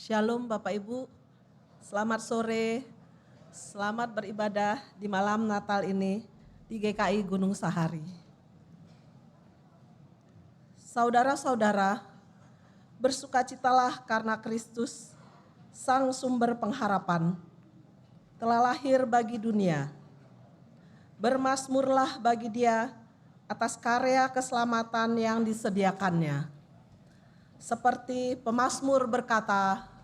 Shalom Bapak Ibu, selamat sore, selamat beribadah di malam Natal ini di GKI Gunung Sahari. Saudara-saudara, bersukacitalah karena Kristus, Sang Sumber Pengharapan, telah lahir bagi dunia. Bermazmurlah bagi Dia atas karya keselamatan yang disediakannya. Seperti pemazmur berkata,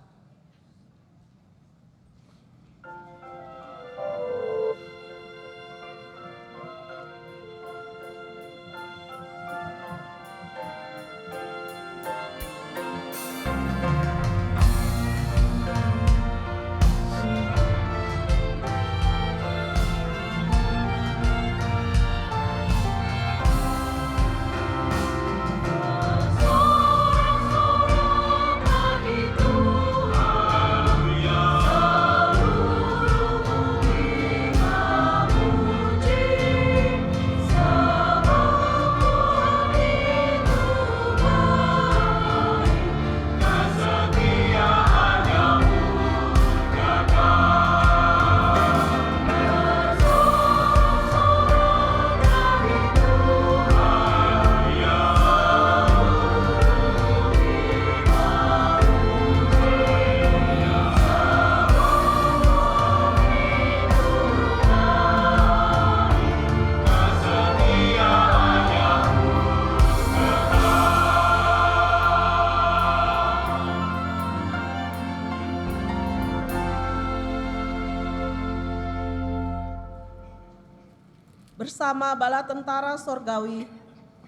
bersama bala tentara sorgawi,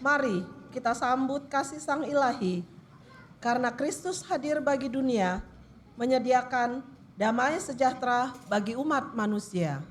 mari kita sambut kasih Sang Ilahi, karena Kristus hadir bagi dunia, menyediakan damai sejahtera bagi umat manusia.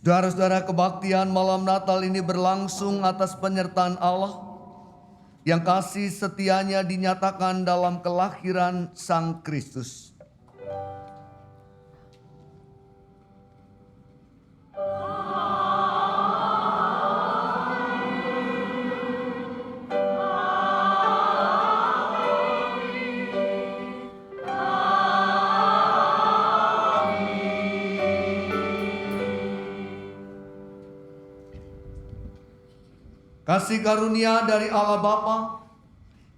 Saudara-saudara, kebaktian malam Natal ini berlangsung atas penyertaan Allah yang kasih setianya dinyatakan dalam kelahiran Sang Kristus. Kasih karunia dari Allah Bapa,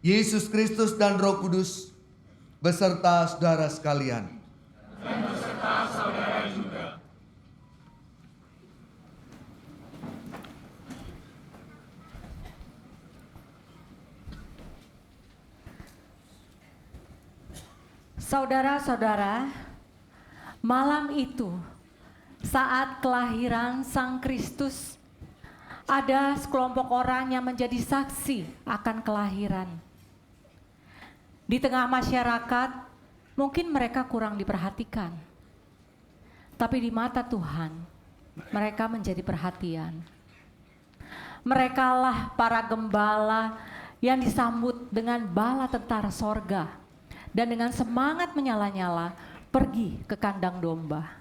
Yesus Kristus dan Roh Kudus beserta saudara sekalian. Dan beserta saudara juga. Saudara-saudara, malam itu saat kelahiran Sang Kristus, ada sekelompok orang yang menjadi saksi akan kelahiran. Di tengah masyarakat, mungkin mereka kurang diperhatikan. Tapi di mata Tuhan, mereka menjadi perhatian. Merekalah para gembala yang disambut dengan bala tentara sorga dan dengan semangat menyala-nyala pergi ke kandang domba.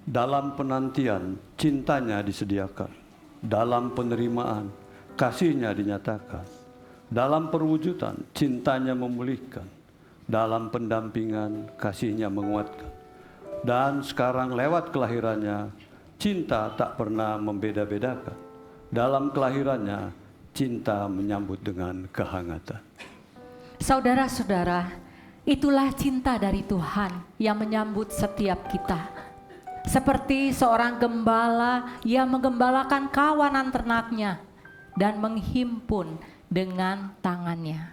Dalam penantian, cintanya disediakan. Dalam penerimaan, kasihnya dinyatakan. Dalam perwujudan, cintanya memulihkan. Dalam pendampingan, kasihnya menguatkan. Dan sekarang lewat kelahirannya, cinta tak pernah membeda-bedakan. Dalam kelahirannya, cinta menyambut dengan kehangatan. Saudara-saudara, itulah cinta dari Tuhan yang menyambut setiap kita. Seperti seorang gembala yang menggembalakan kawanan ternaknya dan menghimpun dengan tangannya.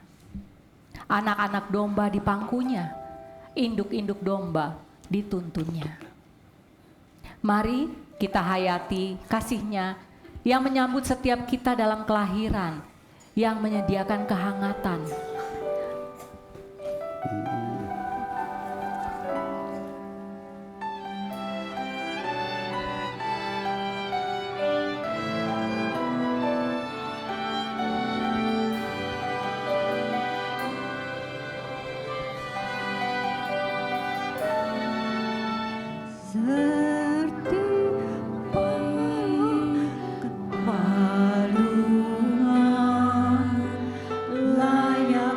Anak-anak domba di pangkunya, induk-induk domba dituntunnya. Mari kita hayati kasih-Nya yang menyambut setiap kita dalam kelahiran, yang menyediakan kehangatan. Layak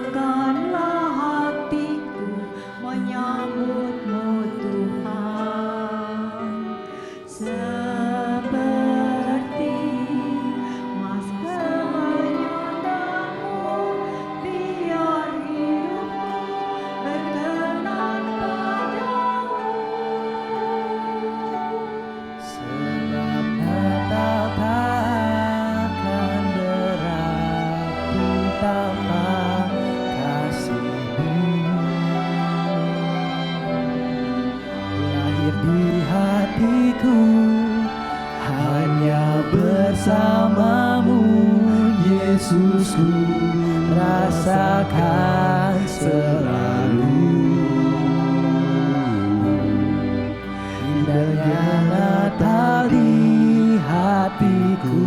bersamamu, Yesusku, rasakan selalu indahnya Natal di hatiku.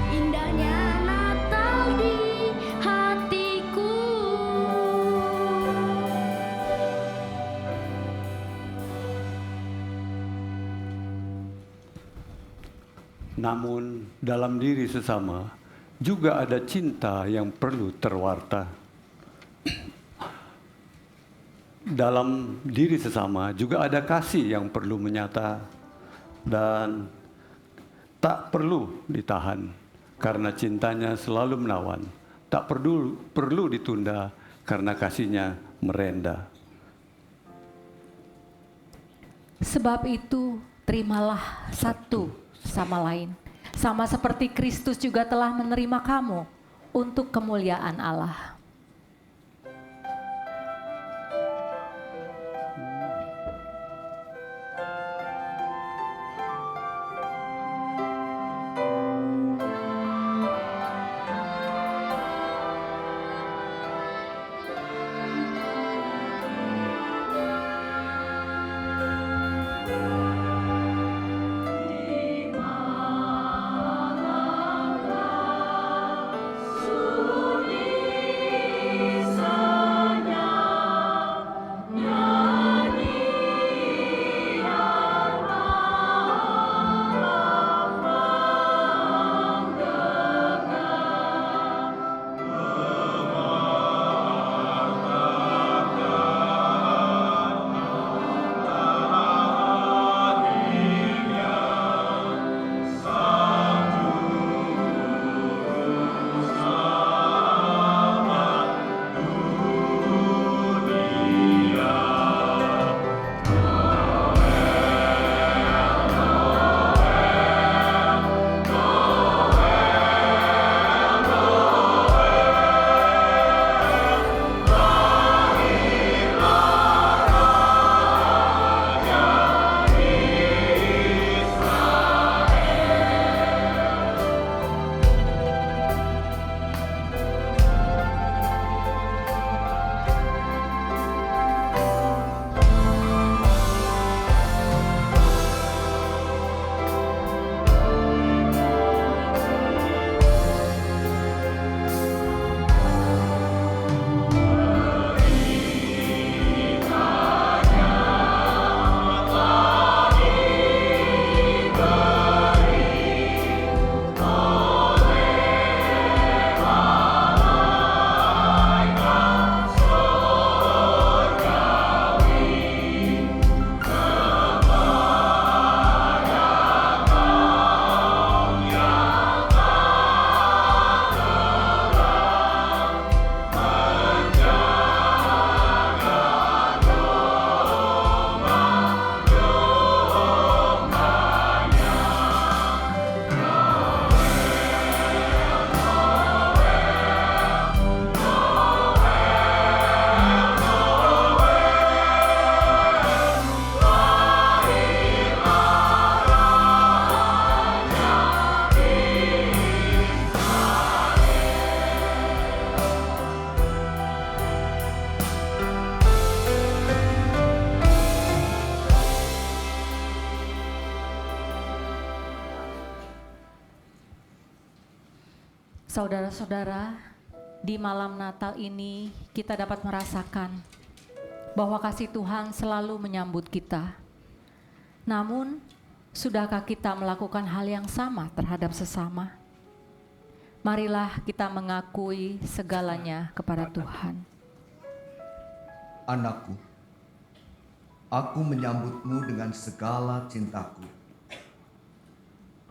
Indahnya Natal di hatiku. Namun dalam diri sesama juga ada cinta yang perlu terwarta. Dalam diri sesama juga ada kasih yang perlu menyata dan tak perlu ditahan karena cintanya selalu menawan. Tak perlu ditunda karena kasihnya merenda. Sebab itu, terimalah satu sama lain. Sama seperti Kristus juga telah menerima kamu untuk kemuliaan Allah. Suni Saudara-saudara, di malam Natal ini kita dapat merasakan bahwa kasih Tuhan selalu menyambut kita. Namun, sudahkah kita melakukan hal yang sama terhadap sesama? Marilah kita mengakui segalanya kepada Tuhan. Anakku, aku menyambutmu dengan segala cintaku.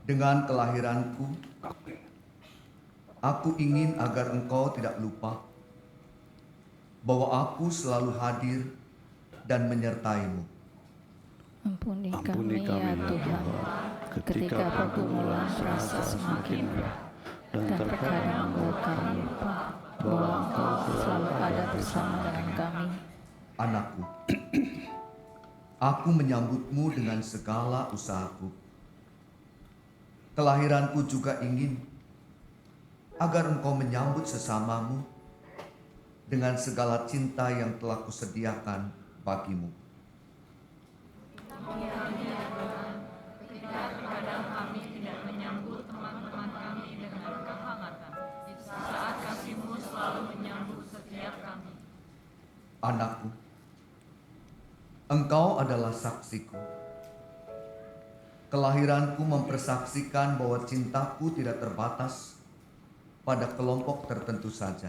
Dengan kelahiranku, aku ingin agar engkau tidak lupa bahwa aku selalu hadir dan menyertaimu. Ampuni Ampuni kami, ya Tuhan, ketika pergumulan terasa semakin berat, dan terkadang membuat kami lupa bahwa Engkau selalu ada bersama dengan kami. Anakku, aku menyambutmu dengan segala usahaku. Kelahiranku juga ingin agar engkau menyambut sesamamu dengan segala cinta yang telah kusediakan bagimu. Anakku, engkau adalah saksiku. Kelahiranku mempersaksikan bahwa cintaku tidak terbatas pada kelompok tertentu saja.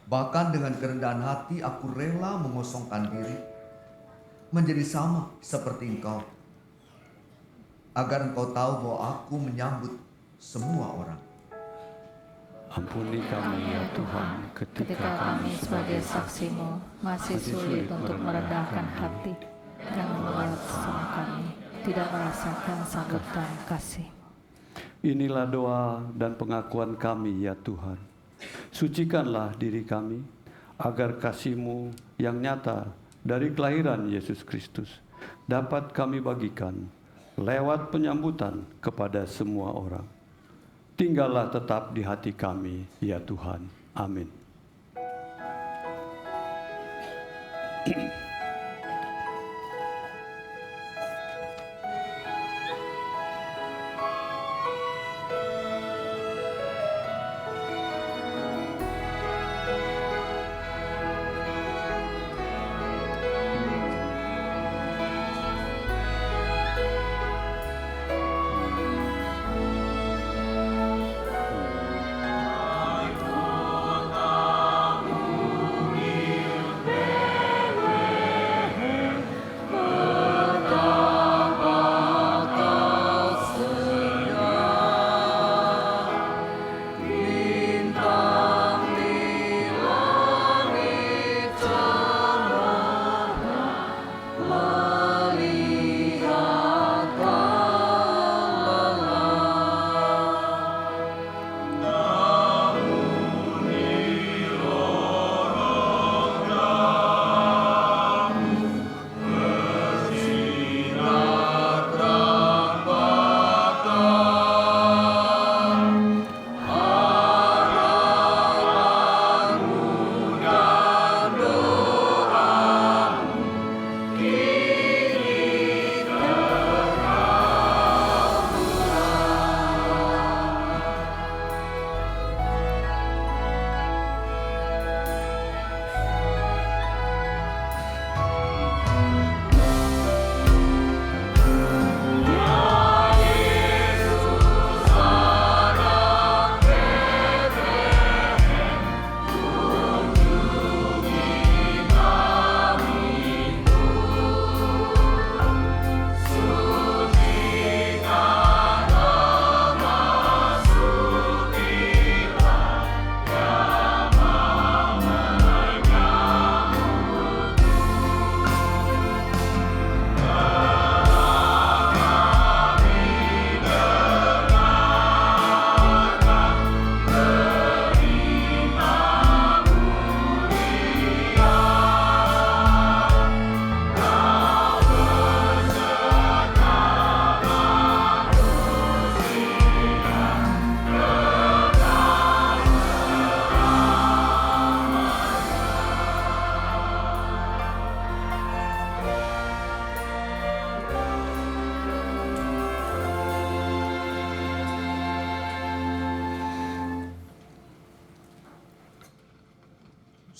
Bahkan dengan kerendahan hati aku rela mengosongkan diri menjadi sama seperti engkau, agar engkau tahu bahwa aku menyambut semua orang. Ampuni kami ya Tuhan, Ketika kami sebagai saksi-Mu masih sulit untuk merendahkan hati dan membuat sesama kami tidak merasakan sambutan kasih. Inilah doa dan pengakuan kami ya Tuhan. Sucikanlah diri kami agar kasih-Mu yang nyata dari kelahiran Yesus Kristus dapat kami bagikan lewat penyambutan kepada semua orang. Tinggallah tetap di hati kami ya Tuhan. Amin.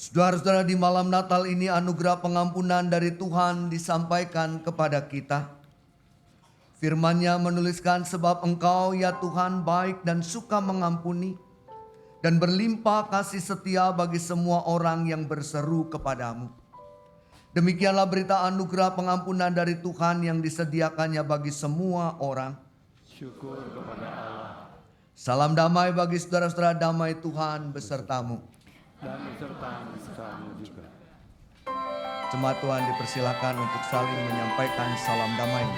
Saudara-saudara, di malam Natal ini anugerah pengampunan dari Tuhan disampaikan kepada kita. Firman-Nya menuliskan, sebab Engkau ya Tuhan baik dan suka mengampuni dan berlimpah kasih setia bagi semua orang yang berseru kepadamu. Demikianlah berita anugerah pengampunan dari Tuhan yang disediakannya bagi semua orang. Syukur kepada Allah. Salam damai bagi saudara-saudara, damai Tuhan besertamu. Dan besertamu juga. Jemaat Tuhan dipersilakan untuk saling menyampaikan salam damai.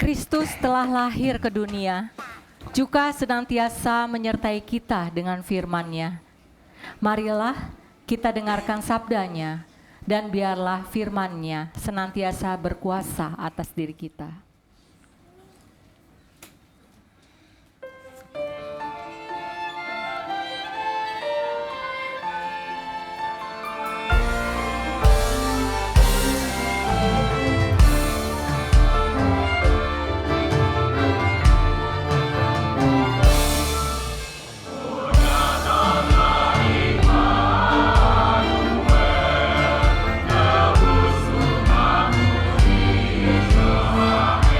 Kristus telah lahir ke dunia, juga senantiasa menyertai kita dengan firman-Nya. Marilah kita dengarkan sabda-Nya, dan biarlah firman-Nya senantiasa berkuasa atas diri kita. Tuhan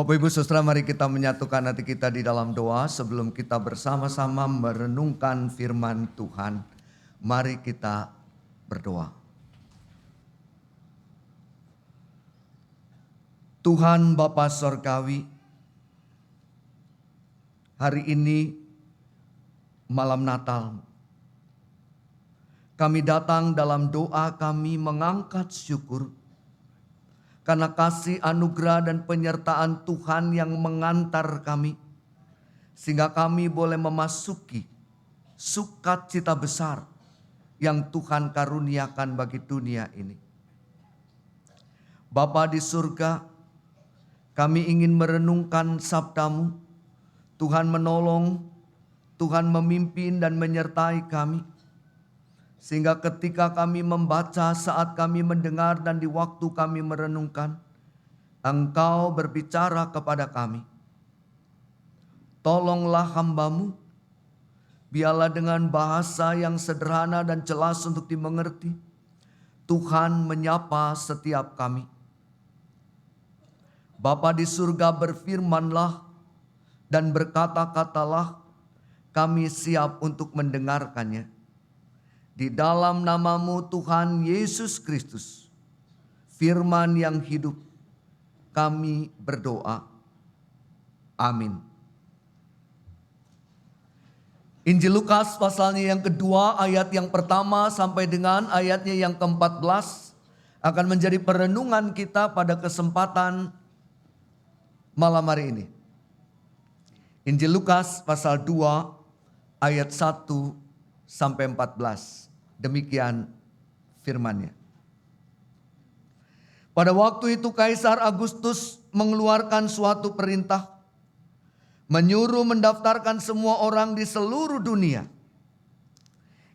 Bapak Ibu Saudara, mari kita menyatukan hati kita di dalam doa sebelum kita bersama-sama merenungkan firman Tuhan. Mari kita berdoa. Tuhan Bapa Sorgawi, hari ini malam Natal, kami datang dalam doa kami mengangkat syukur karena kasih anugerah dan penyertaan Tuhan yang mengantar kami, sehingga kami boleh memasuki sukacita besar yang Tuhan karuniakan bagi dunia ini. Bapa di surga, kami ingin merenungkan sabda-Mu. Tuhan menolong, Tuhan memimpin dan menyertai kami, sehingga ketika kami membaca, saat kami mendengar dan di waktu kami merenungkan, Engkau berbicara kepada kami. Tolonglah hamba-Mu, biarlah dengan bahasa yang sederhana dan jelas untuk dimengerti, Tuhan menyapa setiap kami. Bapa di surga, berfirmanlah dan berkata-katalah, kami siap untuk mendengarkannya. Di dalam nama-Mu Tuhan Yesus Kristus, firman yang hidup, kami berdoa. Amin. Injil Lukas pasalnya yang kedua, ayat yang pertama sampai dengan ayatnya yang ke-14 akan menjadi perenungan kita pada kesempatan malam hari ini. Injil Lukas pasal 2 ayat 1 sampai 14. Demikian firman-Nya. Pada waktu itu Kaisar Agustus mengeluarkan suatu perintah, menyuruh mendaftarkan semua orang di seluruh dunia.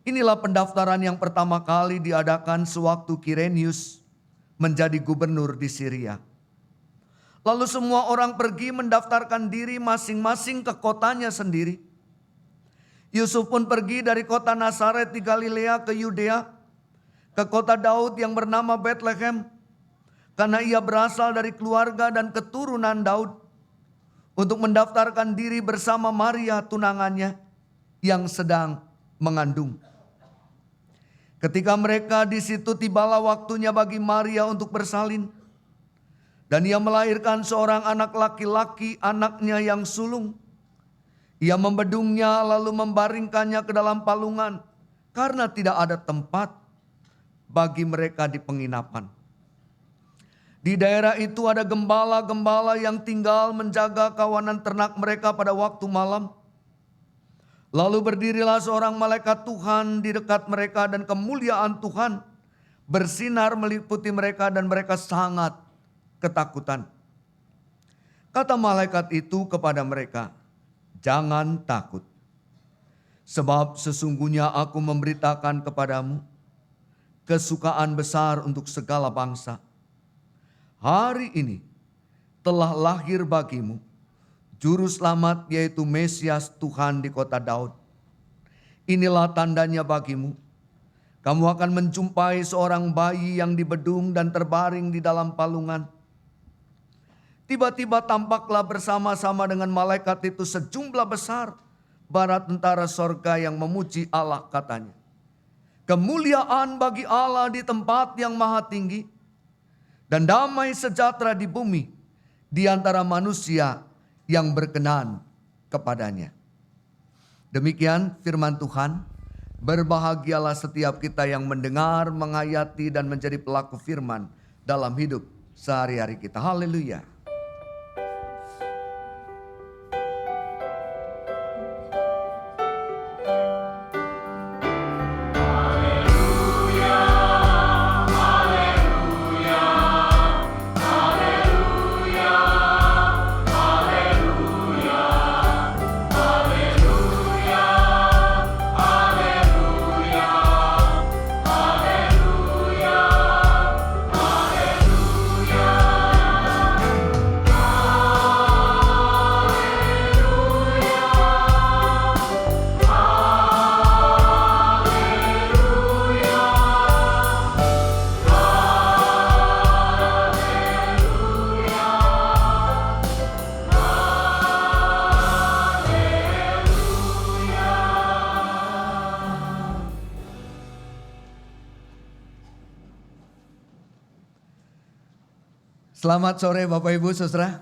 Inilah pendaftaran yang pertama kali diadakan sewaktu Kirenius menjadi gubernur di Syria. Lalu semua orang pergi mendaftarkan diri masing-masing ke kotanya sendiri. Yusuf pun pergi dari kota Nazaret di Galilea ke Yudea, ke kota Daud yang bernama Bethlehem, karena ia berasal dari keluarga dan keturunan Daud, untuk mendaftarkan diri bersama Maria tunangannya yang sedang mengandung. Ketika mereka di situ, tibalah waktunya bagi Maria untuk bersalin, dan ia melahirkan seorang anak laki-laki, anaknya yang sulung. Ia membedungnya lalu membaringkannya ke dalam palungan karena tidak ada tempat bagi mereka di penginapan. Di daerah itu ada gembala-gembala yang tinggal menjaga kawanan ternak mereka pada waktu malam. Lalu berdirilah seorang malaikat Tuhan di dekat mereka dan kemuliaan Tuhan bersinar meliputi mereka dan mereka sangat ketakutan. Kata malaikat itu kepada mereka, jangan takut, sebab sesungguhnya aku memberitakan kepadamu kesukaan besar untuk segala bangsa. Hari ini telah lahir bagimu Juru Selamat, yaitu Mesias Tuhan di kota Daud. Inilah tandanya bagimu, kamu akan menjumpai seorang bayi yang dibedung dan terbaring di dalam palungan. Tiba-tiba tampaklah bersama-sama dengan malaikat itu sejumlah besar bara tentara sorga yang memuji Allah, katanya, kemuliaan bagi Allah di tempat yang maha tinggi, dan damai sejahtera di bumi di antara manusia yang berkenan kepadanya. Demikian firman Tuhan. Berbahagialah setiap kita yang mendengar, menghayati, dan menjadi pelaku firman dalam hidup sehari-hari kita. Haleluya. Selamat sore Bapak Ibu Saudara.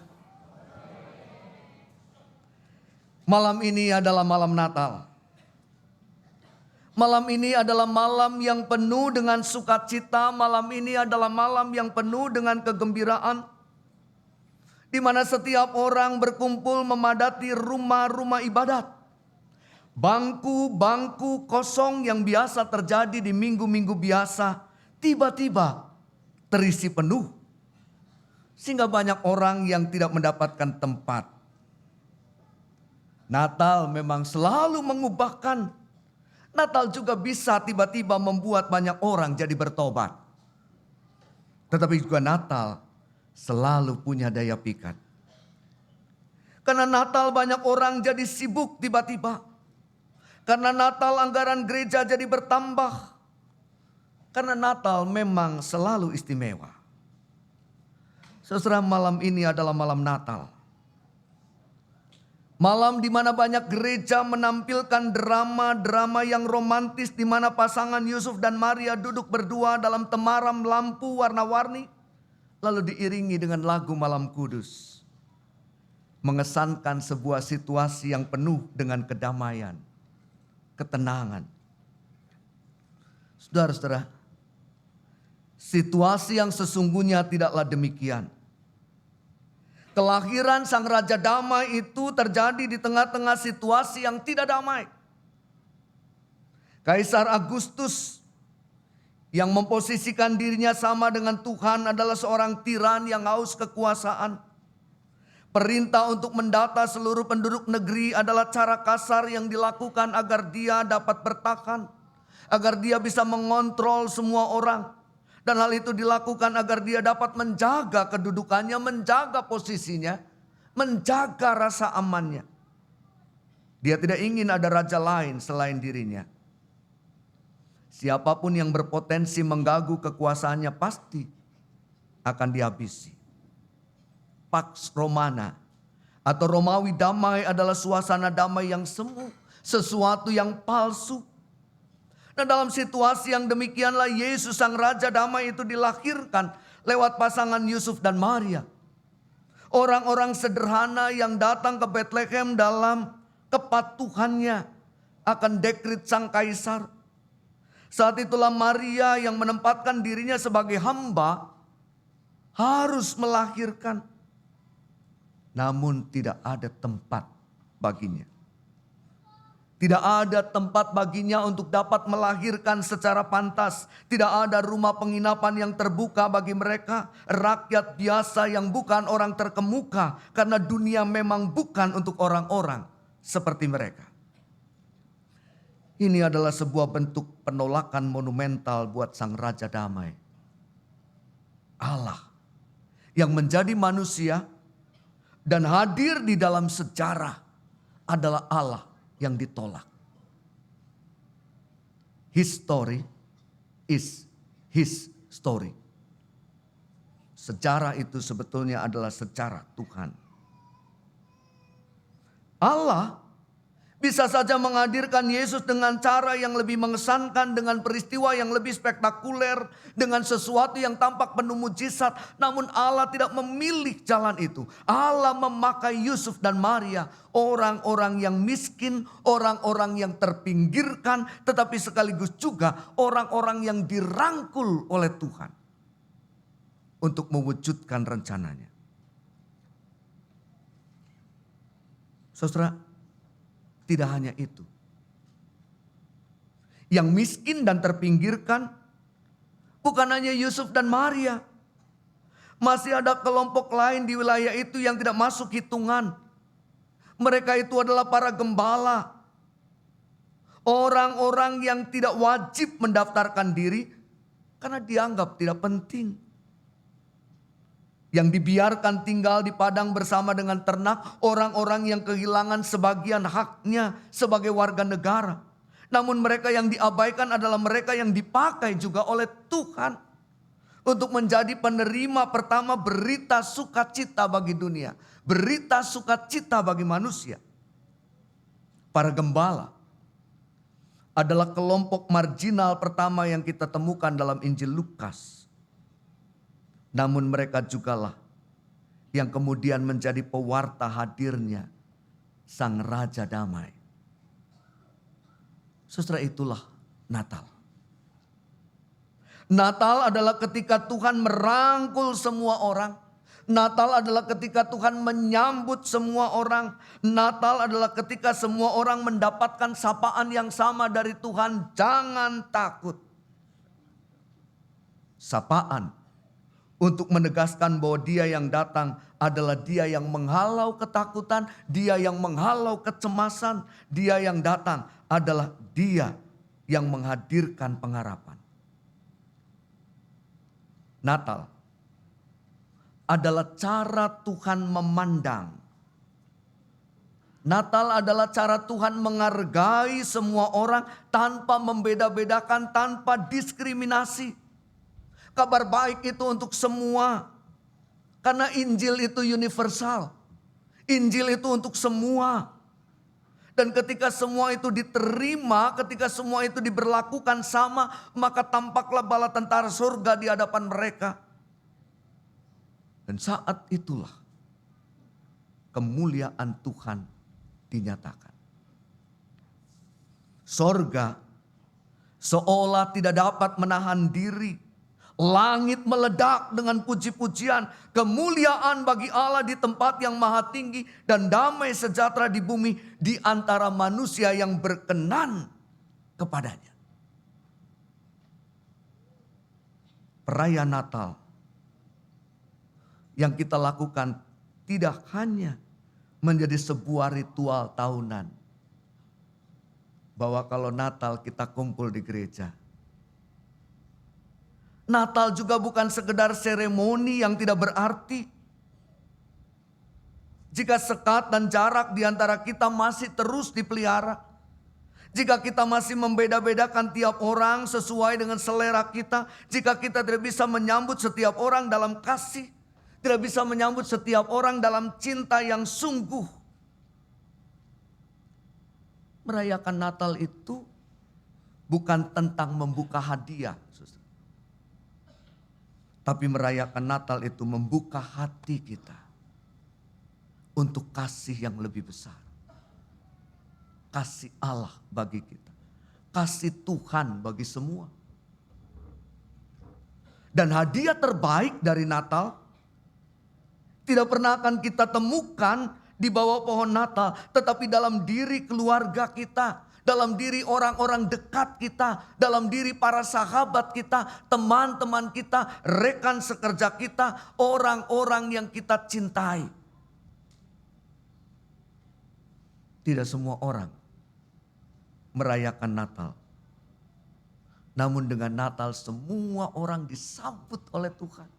Malam ini adalah malam Natal. Malam ini adalah malam yang penuh dengan sukacita. Malam ini adalah malam yang penuh dengan kegembiraan. Di mana setiap orang berkumpul memadati rumah-rumah ibadat. Bangku-bangku kosong yang biasa terjadi di minggu-minggu biasa, tiba-tiba terisi penuh. Sehingga banyak orang yang tidak mendapatkan tempat. Natal memang selalu mengubahkan. Natal juga bisa tiba-tiba membuat banyak orang jadi bertobat. Tetapi juga Natal selalu punya daya pikat. Karena Natal banyak orang jadi sibuk tiba-tiba. Karena Natal anggaran gereja jadi bertambah. Karena Natal memang selalu istimewa. Saudara, malam ini adalah malam Natal. Malam di mana banyak gereja menampilkan drama-drama yang romantis di mana pasangan Yusuf dan Maria duduk berdua dalam temaram lampu warna-warni. Lalu diiringi dengan lagu Malam Kudus. Mengesankan sebuah situasi yang penuh dengan kedamaian, ketenangan. Saudara-saudara, situasi yang sesungguhnya tidaklah demikian. Kelahiran Sang Raja Damai itu terjadi di tengah-tengah situasi yang tidak damai. Kaisar Agustus yang memposisikan dirinya sama dengan Tuhan adalah seorang tiran yang haus kekuasaan. Perintah untuk mendata seluruh penduduk negeri adalah cara kasar yang dilakukan agar dia dapat bertahan. Agar dia bisa mengontrol semua orang. Dan hal itu dilakukan agar dia dapat menjaga kedudukannya, menjaga posisinya, menjaga rasa amannya. Dia tidak ingin ada raja lain selain dirinya. Siapapun yang berpotensi mengganggu kekuasaannya pasti akan dihabisi. Pax Romana atau Romawi damai adalah suasana damai yang semu, sesuatu yang palsu. Nah, dalam situasi yang demikianlah Yesus Sang Raja Damai itu dilahirkan lewat pasangan Yusuf dan Maria. Orang-orang sederhana yang datang ke Bethlehem dalam kepatuhannya akan dekret Sang Kaisar. Saat itulah Maria yang menempatkan dirinya sebagai hamba harus melahirkan. Namun tidak ada tempat baginya. Tidak ada tempat baginya untuk dapat melahirkan secara pantas. Tidak ada rumah penginapan yang terbuka bagi mereka. Rakyat biasa yang bukan orang terkemuka. Karena dunia memang bukan untuk orang-orang seperti mereka. Ini adalah sebuah bentuk penolakan monumental buat Sang Raja Damai. Allah yang menjadi manusia dan hadir di dalam sejarah adalah Allah yang ditolak. His story is His story. Sejarah itu sebetulnya adalah sejarah Tuhan. Allah bisa saja menghadirkan Yesus dengan cara yang lebih mengesankan, dengan peristiwa yang lebih spektakuler, dengan sesuatu yang tampak penuh mujizat. Namun Allah tidak memilih jalan itu. Allah memakai Yusuf dan Maria, orang-orang yang miskin, orang-orang yang terpinggirkan, tetapi sekaligus juga orang-orang yang dirangkul oleh Tuhan untuk mewujudkan rencananya. Saudara, tidak hanya itu. Yang miskin dan terpinggirkan bukan hanya Yusuf dan Maria. Masih ada kelompok lain di wilayah itu yang tidak masuk hitungan. Mereka itu adalah para gembala. Orang-orang yang tidak wajib mendaftarkan diri karena dianggap tidak penting. Yang dibiarkan tinggal di padang bersama dengan ternak, orang-orang yang kehilangan sebagian haknya sebagai warga negara. Namun mereka yang diabaikan adalah mereka yang dipakai juga oleh Tuhan untuk menjadi penerima pertama berita sukacita bagi dunia, berita sukacita bagi manusia. Para gembala adalah kelompok marginal pertama yang kita temukan dalam Injil Lukas. Namun mereka jugalah yang kemudian menjadi pewarta hadirnya Sang Raja Damai. Saudara, itulah Natal. Natal adalah ketika Tuhan merangkul semua orang. Natal adalah ketika Tuhan menyambut semua orang. Natal adalah ketika semua orang mendapatkan sapaan yang sama dari Tuhan. Jangan takut. Sapaan untuk menegaskan bahwa Dia yang datang adalah Dia yang menghalau ketakutan, Dia yang menghalau kecemasan, Dia yang datang adalah Dia yang menghadirkan pengharapan. Natal adalah cara Tuhan memandang. Natal adalah cara Tuhan menghargai semua orang tanpa membeda-bedakan, tanpa diskriminasi. Kabar baik itu untuk semua. Karena Injil itu universal. Injil itu untuk semua. Dan ketika semua itu diterima, ketika semua itu diberlakukan sama, maka tampaklah bala tentara surga di hadapan mereka. Dan saat itulah kemuliaan Tuhan dinyatakan. Sorga seolah tidak dapat menahan diri. Langit meledak dengan puji-pujian, kemuliaan bagi Allah di tempat yang maha tinggi, dan damai sejahtera di bumi di antara manusia yang berkenan kepadanya. Perayaan Natal yang kita lakukan tidak hanya menjadi sebuah ritual tahunan, bahwa kalau Natal kita kumpul di gereja. Natal juga bukan sekedar seremoni yang tidak berarti. Jika sekat dan jarak di antara kita masih terus dipelihara. Jika kita masih membeda-bedakan tiap orang sesuai dengan selera kita. Jika kita tidak bisa menyambut setiap orang dalam kasih. Tidak bisa menyambut setiap orang dalam cinta yang sungguh. Merayakan Natal itu bukan tentang membuka hadiah. Tapi merayakan Natal itu membuka hati kita untuk kasih yang lebih besar. Kasih Allah bagi kita. Kasih Tuhan bagi semua. Dan hadiah terbaik dari Natal tidak pernah akan kita temukan di bawah pohon Natal. Tetapi dalam diri keluarga kita. Dalam diri orang-orang dekat kita, dalam diri para sahabat kita, teman-teman kita, rekan sekerja kita, orang-orang yang kita cintai. Tidak semua orang merayakan Natal. Namun dengan Natal semua orang disambut oleh Tuhan.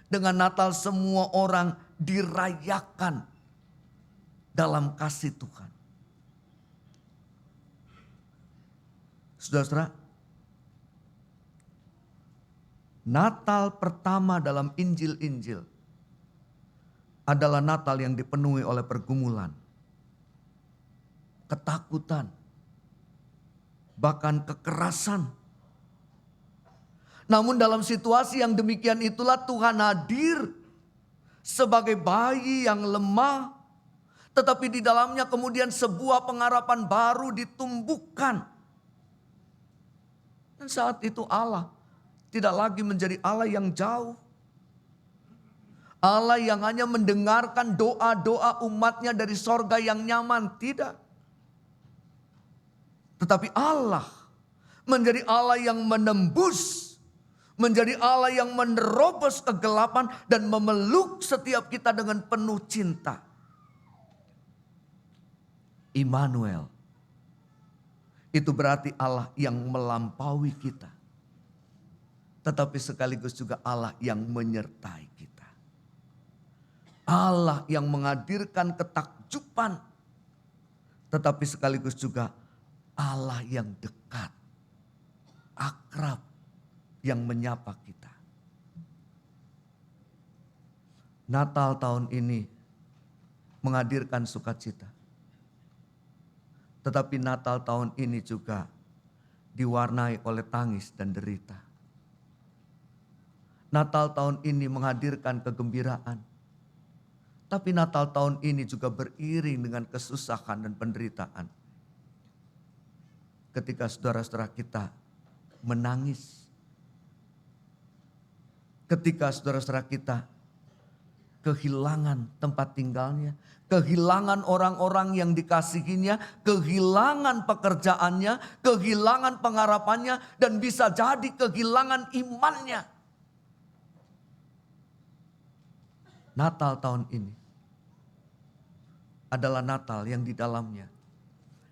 Dengan Natal semua orang dirayakan dalam kasih Tuhan. Saudara-saudara, Natal pertama dalam Injil-Injil adalah Natal yang dipenuhi oleh pergumulan, ketakutan, bahkan kekerasan. Namun dalam situasi yang demikian itulah Tuhan hadir sebagai bayi yang lemah, tetapi di dalamnya kemudian sebuah pengharapan baru ditumbuhkan. Dan saat itu Allah tidak lagi menjadi Allah yang jauh. Allah yang hanya mendengarkan doa-doa umatnya dari sorga yang nyaman. Tidak. Tetapi Allah menjadi Allah yang menembus. Menjadi Allah yang menerobos kegelapan dan memeluk setiap kita dengan penuh cinta. Immanuel. Itu berarti Allah yang melampaui kita. Tetapi sekaligus juga Allah yang menyertai kita. Allah yang menghadirkan ketakjuban. Tetapi sekaligus juga Allah yang dekat. Akrab. Yang menyapa kita. Natal tahun ini menghadirkan sukacita. Tetapi Natal tahun ini juga diwarnai oleh tangis dan derita. Natal tahun ini menghadirkan kegembiraan. Tapi Natal tahun ini juga beriring dengan kesusahan dan penderitaan. Ketika saudara-saudara kita menangis. Ketika saudara-saudara kita kehilangan tempat tinggalnya, kehilangan orang-orang yang dikasihinya, kehilangan pekerjaannya, kehilangan pengharapannya, dan bisa jadi kehilangan imannya. Natal tahun ini adalah Natal yang di dalamnya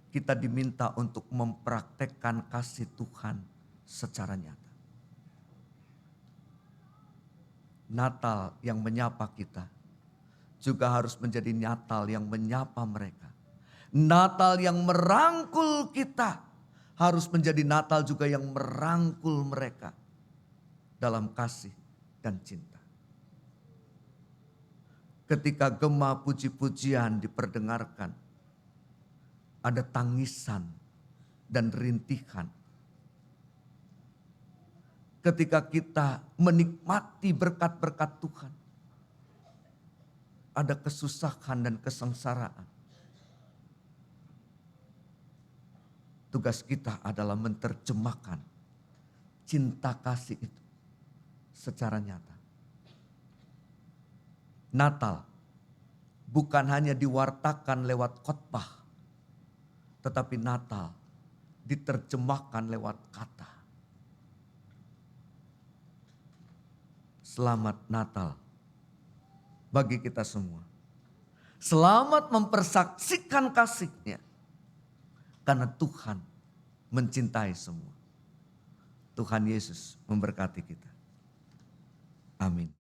kita diminta untuk mempraktekkan kasih Tuhan secara nyata. Natal yang menyapa kita juga harus menjadi Natal yang menyapa mereka. Natal yang merangkul kita harus menjadi Natal juga yang merangkul mereka dalam kasih dan cinta. Ketika gema puji-pujian diperdengarkan, ada tangisan dan rintihan. Ketika kita menikmati berkat-berkat Tuhan, ada kesusahan dan kesengsaraan. Tugas kita adalah menerjemahkan cinta kasih itu secara nyata. Natal bukan hanya diwartakan lewat khotbah, tetapi Natal diterjemahkan lewat kata. Selamat Natal bagi kita semua. Selamat mempersaksikan kasih-Nya. Karena Tuhan mencintai semua. Tuhan Yesus memberkati kita. Amin.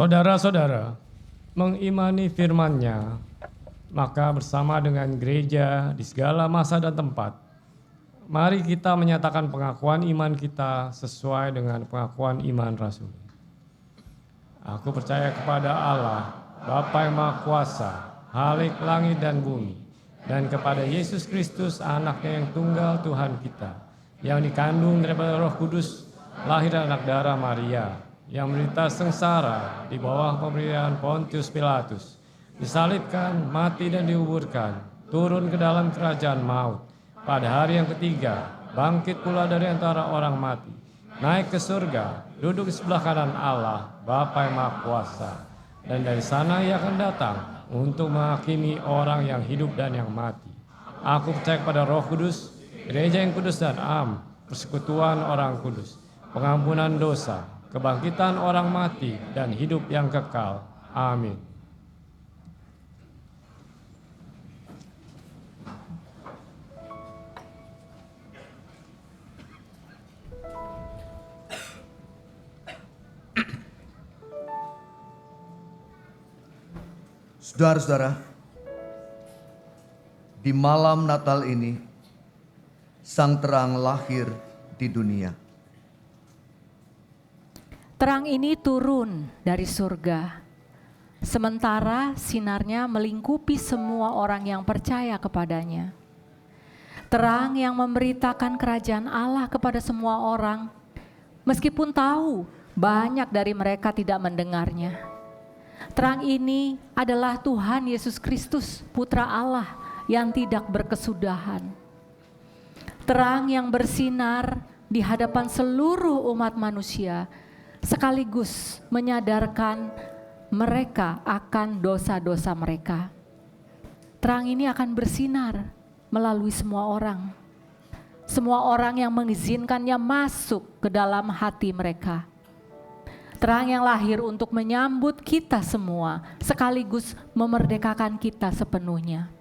Saudara-saudara, mengimani firman-Nya, maka bersama dengan gereja di segala masa dan tempat, mari kita menyatakan pengakuan iman kita sesuai dengan pengakuan iman Rasul. Aku percaya kepada Allah, Bapa yang Maha Kuasa, Khalik langit dan bumi, dan kepada Yesus Kristus, anaknya yang tunggal Tuhan kita, yang dikandung daripada Roh Kudus, lahir dari anak darah Maria, yang menderita sengsara di bawah pemerintahan Pontius Pilatus, disalibkan, mati dan dikuburkan, turun ke dalam kerajaan maut, pada hari yang ketiga bangkit pula dari antara orang mati, naik ke surga, duduk di sebelah kanan Allah, Bapa yang Maha Kuasa, dan dari sana Ia akan datang untuk menghakimi orang yang hidup dan yang mati. Aku percaya kepada Roh Kudus, gereja yang kudus dan am, persekutuan orang kudus, pengampunan dosa, kebangkitan orang mati, dan hidup yang kekal. Amin. Saudara-saudara, di malam Natal ini, Sang Terang lahir di dunia. Terang ini turun dari surga, sementara sinarnya melingkupi semua orang yang percaya kepadanya. Terang yang memberitakan kerajaan Allah kepada semua orang, meskipun tahu banyak dari mereka tidak mendengarnya. Terang ini adalah Tuhan Yesus Kristus, Putra Allah yang tidak berkesudahan. Terang yang bersinar di hadapan seluruh umat manusia, sekaligus menyadarkan mereka akan dosa-dosa mereka. Terang ini akan bersinar melalui semua orang. Semua orang yang mengizinkannya masuk ke dalam hati mereka. Terang yang lahir untuk menyambut kita semua, sekaligus memerdekakan kita sepenuhnya.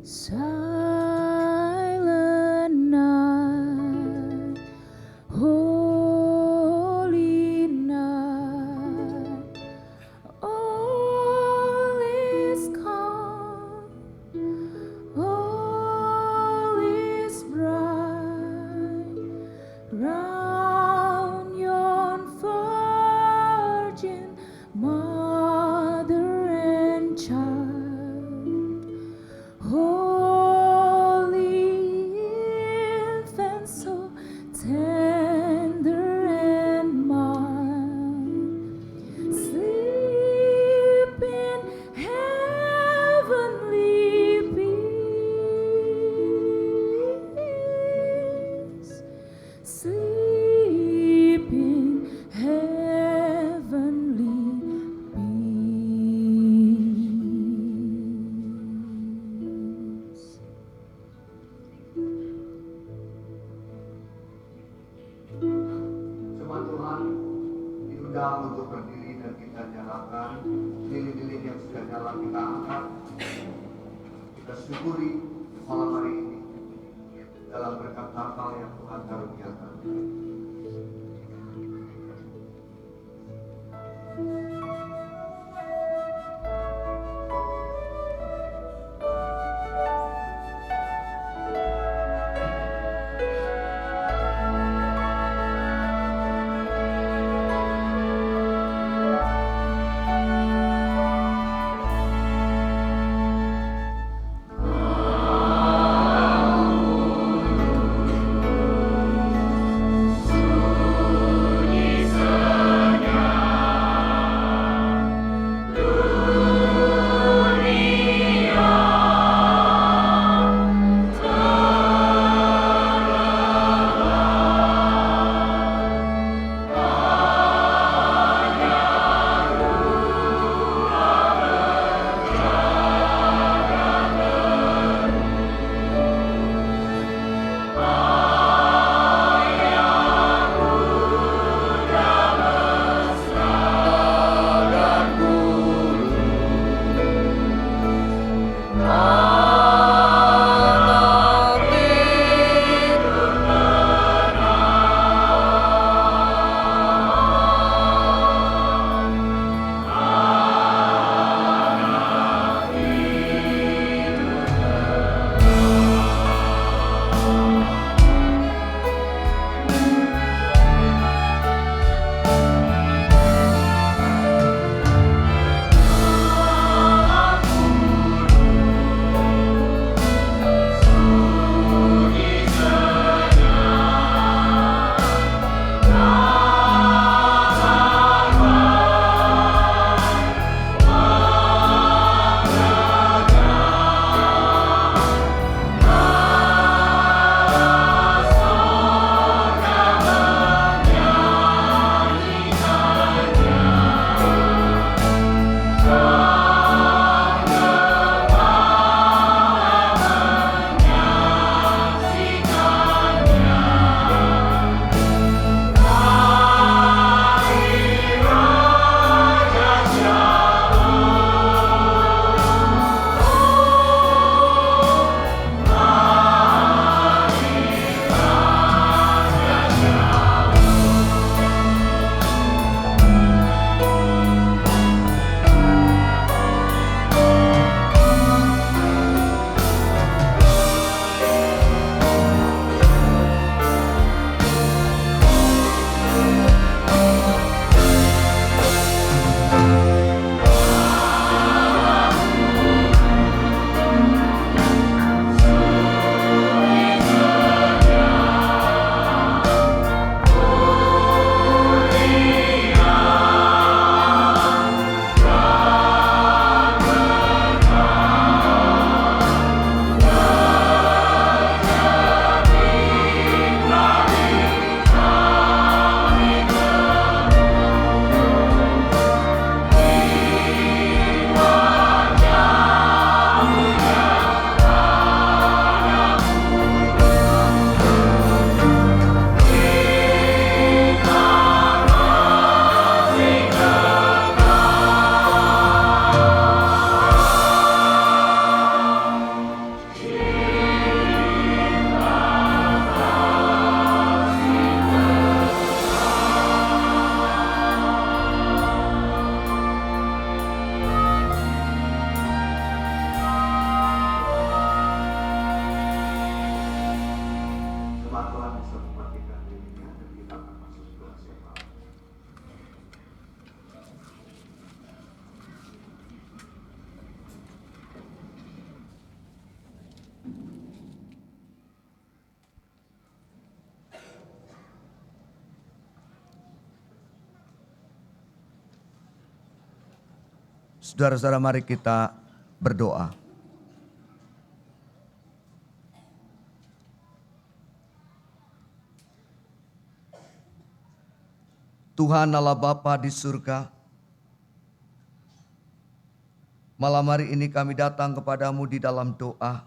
Silent night, holy night, all is calm, all is bright, Kita syukuri malam hari ini dalam berkat Natal yang Tuhan karuniakan. Saudara-saudara, mari kita berdoa. Tuhan Allah Bapa di surga, malam hari ini kami datang kepadamu di dalam doa.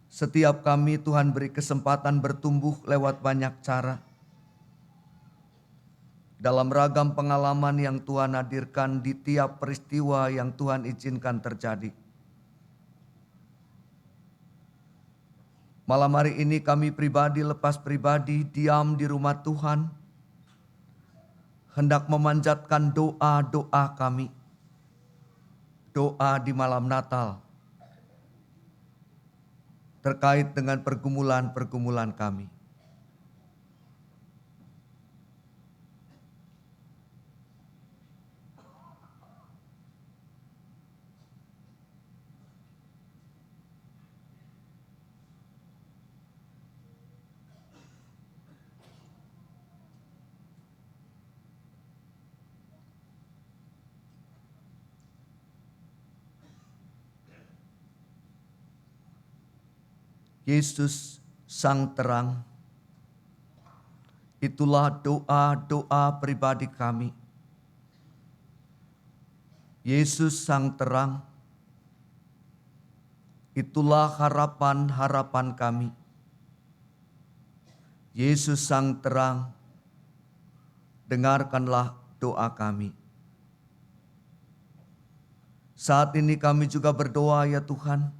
Setiap kami Tuhan beri kesempatan bertumbuh lewat banyak cara. dalam ragam pengalaman yang Tuhan hadirkan di tiap peristiwa yang Tuhan izinkan terjadi. Malam hari ini kami pribadi lepas pribadi diam di rumah Tuhan, hendak memanjatkan doa-doa kami, doa di malam Natal, terkait dengan pergumulan-pergumulan kami. Yesus Sang Terang, itulah doa-doa pribadi kami. Yesus Sang Terang, itulah harapan-harapan kami. Yesus Sang Terang, dengarkanlah doa kami. Saat ini kami juga berdoa ya Tuhan,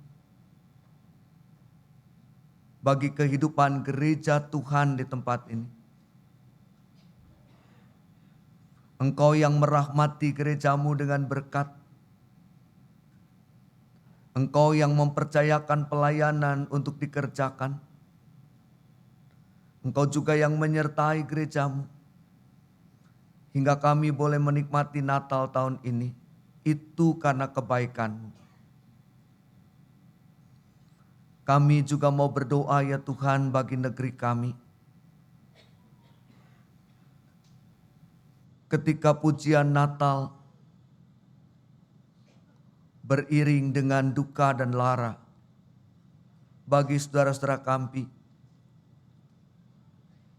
bagi kehidupan gereja Tuhan di tempat ini. Engkau yang merahmati gerejamu dengan berkat. Engkau yang mempercayakan pelayanan untuk dikerjakan. Engkau juga yang menyertai gerejamu, hingga kami boleh menikmati Natal tahun ini. Itu karena kebaikan-Mu. Kami juga mau berdoa ya Tuhan bagi negeri kami. Ketika pujian Natal beriring dengan duka dan lara bagi saudara-saudara kami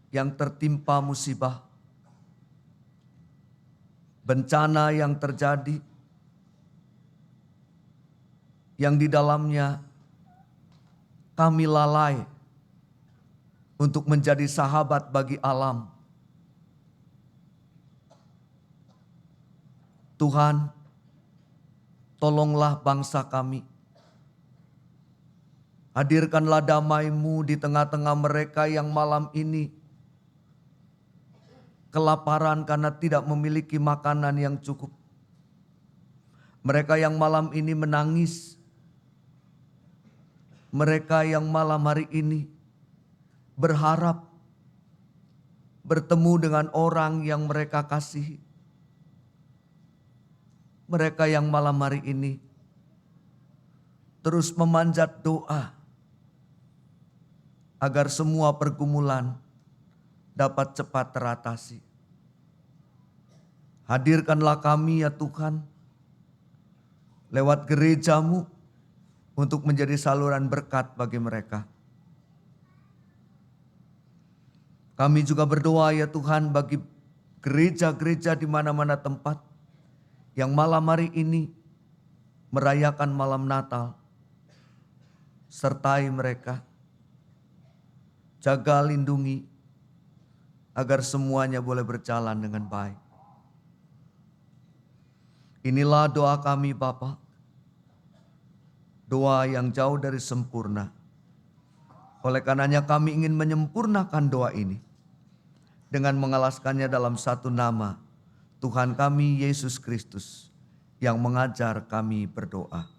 yang tertimpa musibah, bencana yang terjadi, yang di dalamnya kami lalai untuk menjadi sahabat bagi alam. Tuhan, tolonglah bangsa kami. Hadirkanlah damai-Mu di tengah-tengah mereka yang malam ini kelaparan karena tidak memiliki makanan yang cukup. Mereka yang malam ini menangis. Mereka yang malam hari ini berharap bertemu dengan orang yang mereka kasihi. Mereka yang malam hari ini terus memanjat doa agar semua pergumulan dapat cepat teratasi. Hadirkanlah kami ya Tuhan lewat gereja-Mu untuk menjadi saluran berkat bagi mereka. Kami juga berdoa ya Tuhan bagi gereja-gereja di mana-mana tempat yang malam hari ini merayakan malam Natal. Sertai mereka, jaga lindungi agar semuanya boleh berjalan dengan baik. Inilah doa kami Bapa. Doa yang jauh dari sempurna. Oleh karenanya kami ingin menyempurnakan doa ini dengan mengalaskannya dalam satu nama, Tuhan kami Yesus Kristus, yang mengajar kami berdoa.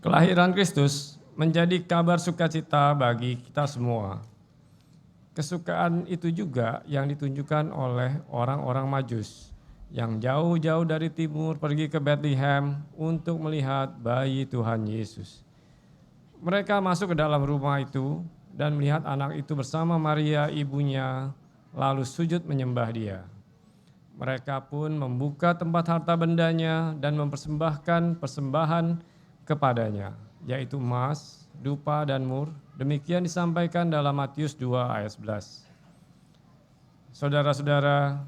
Kelahiran Kristus menjadi kabar sukacita bagi kita semua. Kesukaan itu juga yang ditunjukkan oleh orang-orang Majus yang jauh-jauh dari timur pergi ke Bethlehem untuk melihat bayi Tuhan Yesus. Mereka masuk ke dalam rumah itu dan melihat anak itu bersama Maria ibunya, lalu sujud menyembah dia. Mereka pun membuka tempat harta bendanya dan mempersembahkan persembahan kepadanya, yaitu emas, dupa, dan mur. Demikian disampaikan dalam Matius 2 ayat 11. Saudara-saudara,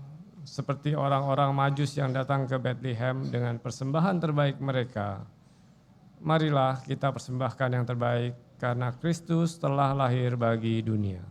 seperti orang-orang Majus yang datang ke Bethlehem dengan persembahan terbaik mereka, marilah kita persembahkan yang terbaik karena Kristus telah lahir bagi dunia.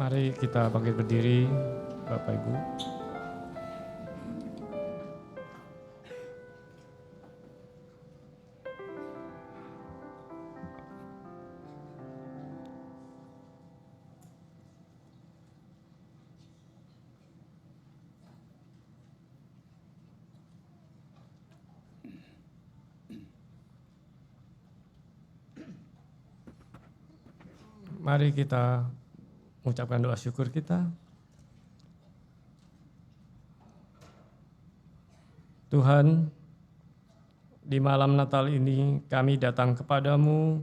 Mari kita bangkit berdiri, Bapak Ibu. Mari kita mengucapkan doa syukur kita. Tuhan, di malam Natal ini kami datang kepadamu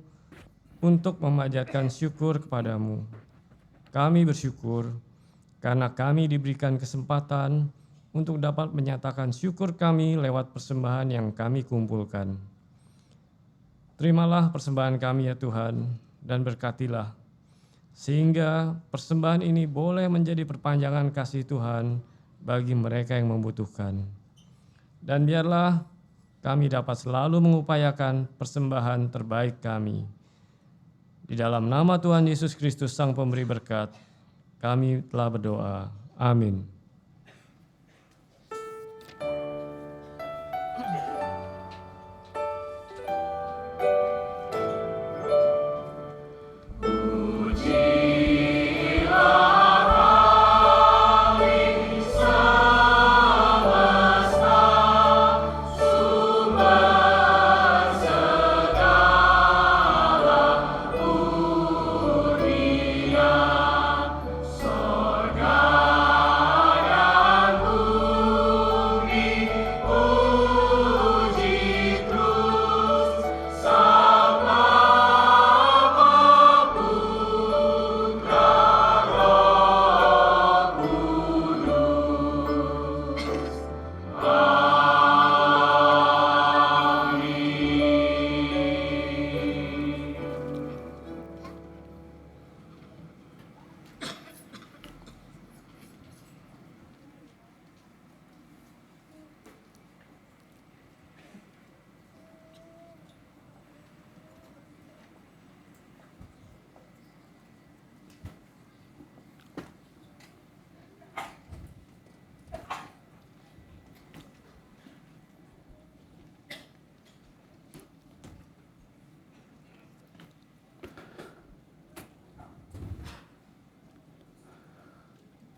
untuk memanjatkan syukur kepadamu. Kami bersyukur karena kami diberikan kesempatan untuk dapat menyatakan syukur kami lewat persembahan yang kami kumpulkan. Terimalah persembahan kami ya Tuhan, dan berkatilah sehingga persembahan ini boleh menjadi perpanjangan kasih Tuhan bagi mereka yang membutuhkan. Dan biarlah kami dapat selalu mengupayakan persembahan terbaik kami. Di dalam nama Tuhan Yesus Kristus Sang Pemberi Berkat, Kami telah berdoa. Amin.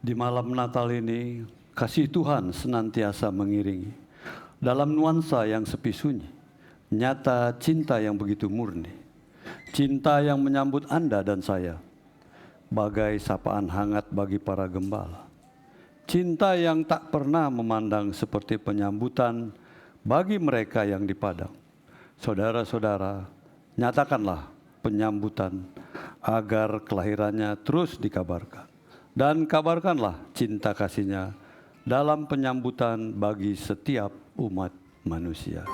Di malam Natal ini, kasih Tuhan senantiasa mengiringi. Dalam nuansa yang sepi sunyi, nyata cinta yang begitu murni. Cinta yang menyambut Anda dan saya, bagai sapaan hangat bagi para gembala. Cinta yang tak pernah memandang seperti penyambutan bagi mereka yang di padang. Saudara-saudara, nyatakanlah penyambutan agar kelahirannya terus dikabarkan. Dan kabarkanlah cinta kasih-Nya dalam penyambutan bagi setiap umat manusia.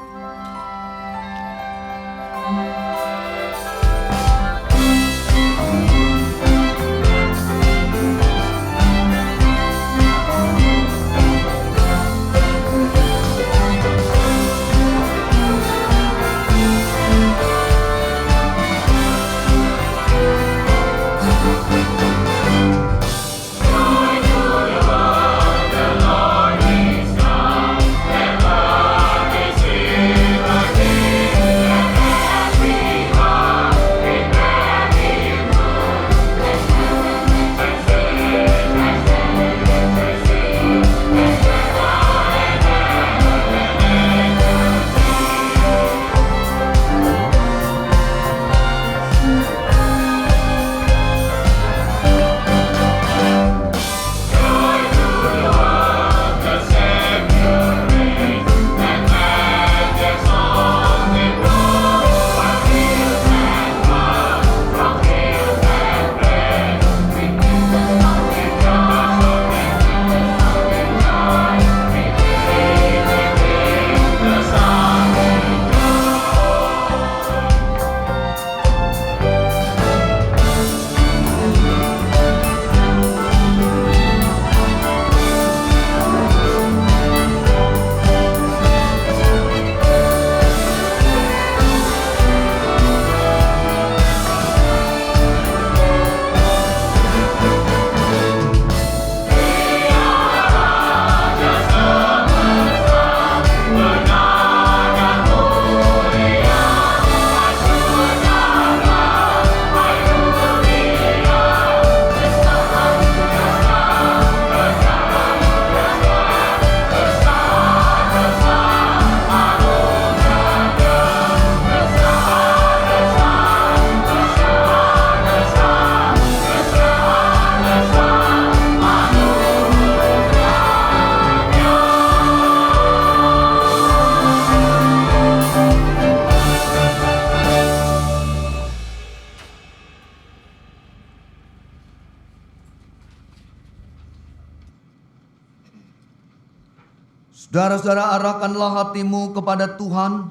Saudara-saudara, arahkanlah hatimu kepada Tuhan.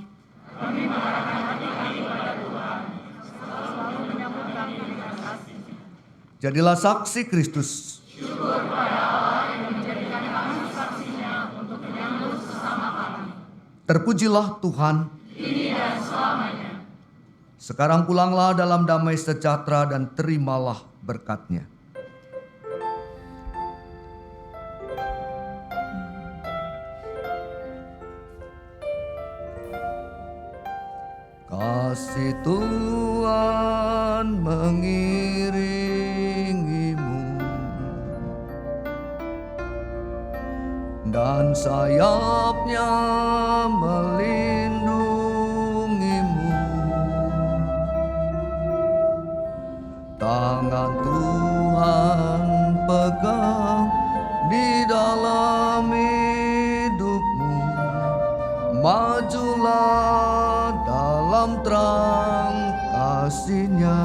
Jadilah saksi Kristus. Terpujilah Tuhan. Sekarang pulanglah dalam damai sejahtera dan terimalah berkat-Nya. kasih Tuhan mengiringimu dan sayapnya melindungimu. Tangan Tuhan pegang di dalam hidupmu. Majulah dalam terang kasih-Nya.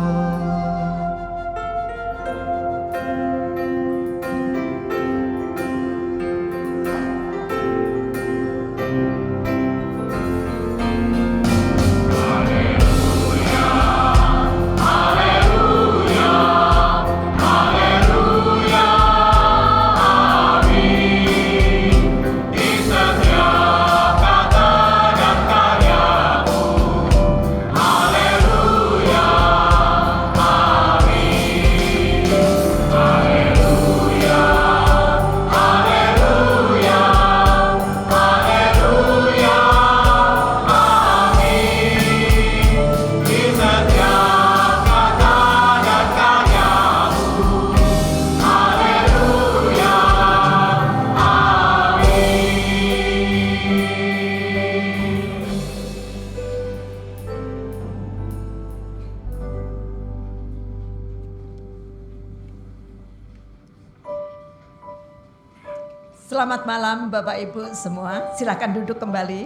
Selamat malam Bapak Ibu semua, silakan duduk kembali.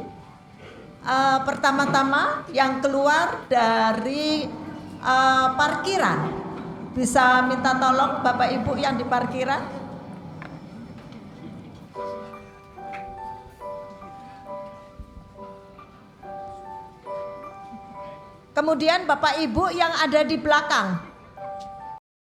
Pertama-tama yang keluar dari parkiran, bisa minta tolong Bapak Ibu yang di parkiran. Kemudian Bapak Ibu yang ada di belakang,